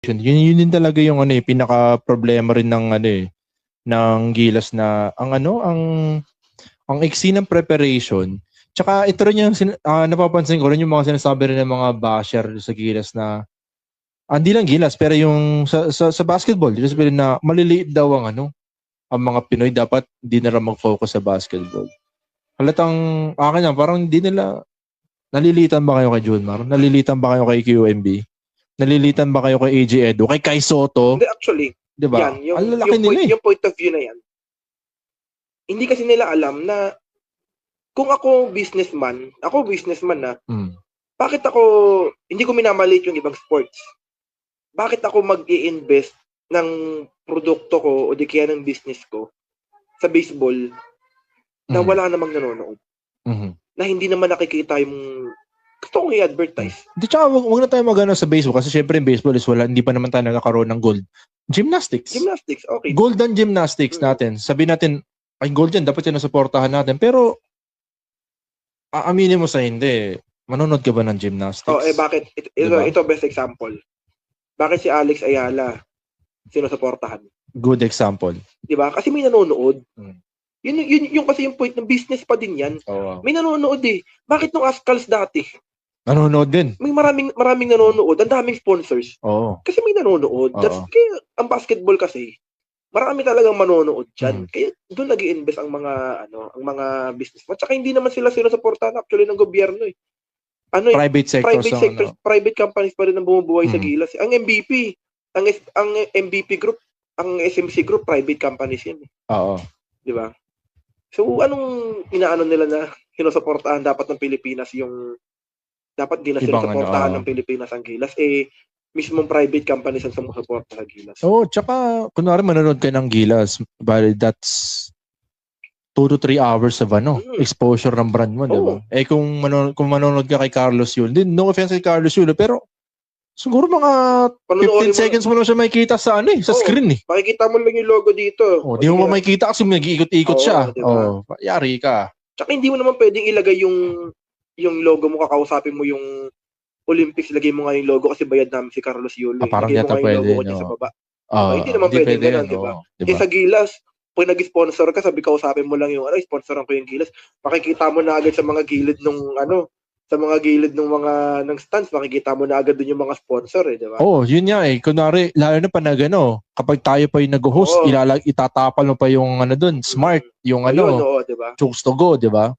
Yun din talaga yung ano eh, pinaka problema rin ng ano eh, ng Gilas na ang iksi ng preparation. Tsaka ito rin yung napapansin ko rin yung mga sinasabi rin ng mga basher sa Gilas na hindi lang Gilas pero yung sa basketball, dito sabihin na maliliit daw ang mga Pinoy, dapat hindi na lang mag-focus sa basketball. Halatang akin lang, parang hindi nila nalilitan ba kayo kay Junmar? Nalilitan ba kayo kay QMB? Nalilitan ba kayo kay AJ Edo? Kay Kai Soto? Hindi, actually, diba? yan, yung point of view na yan. Hindi kasi nila alam na kung ako businessman na, bakit ako, hindi ko minamalit yung ibang sports. Bakit ako mag-i-invest ng produkto ko o di kaya ng business ko sa baseball na wala namang nanonood? Na hindi naman nakikita yung gusto kong i-advertise. Di, tsaka wag na tayo magano sa baseball kasi syempre yung baseball is hindi pa naman tayo nagkakaroon ng gold. Gymnastics, okay. Gold and gymnastics natin. Sabi natin, ay gold yan, dapat yan nasuportahan natin. Pero, aaminin mo sa hindi, manonood ka ba ng gymnastics? Bakit? Ito best example. Bakit si Alex Ayala sinusuportahan? Good example. Diba? Kasi may nanonood. Yun kasi yung point ng business pa din yan. May nanonood eh. Bakit nung Ascals dati? Nanonood din. May maraming nanonood. Ang daming sponsors. Kasi may nanonood. Kaya ang basketball kasi, marami talagang manonood dyan. Kaya doon nag-i-invest ang mga business. At saka hindi naman sila sinusuportahan actually ng gobyerno eh. Private sector. Private companies pa rin ang bumubuhay sa Gilas. Ang MVP, ang MVP group, ang SMC group, private companies yan eh. Di ba? So, anong inaano nila na sinusuportahan dapat ng Pilipinas yung dapat di na sinusuportahan ng Pilipinas ang Gilas? Mismong private companies ang sumusuporta sa Gilas. Tsaka, kunwari manonood ka ng Gilas, but that's 2 to 3 hours of exposure ng brand mo, diba? Kung manonood ka kay Carlos Yul, no offense kay Carlos Yul, pero siguro mga 15 seconds mo lang siya makikita sa sa screen eh. Makikita mo lang yung logo dito. Di mo makikita kasi nag-iikot-ikot siya. Diba? Yari ka. Tsaka hindi mo naman pwedeng ilagay yung logo mo, kakausapin mo yung Olympics, lagay mo nga yung logo kasi bayad namin si Carlos Yul. Parang lagay mo nga yung logo niya sa baba. Hindi naman pwedeng ganun, diba? Kasi sa Gilas, pag nag-sponsor ka, sabi kausapin mo lang yung sponsoran ko yung Gilas. Makikita mo na agad sa mga gilid ng stands, makikita mo na agad dun yung mga sponsor eh, di ba? Yun nga eh. Kunwari, lalo na pa kapag tayo pa yung nag-host, itatapal mo pa yung dun, smart, yung diba? choose to go, di ba?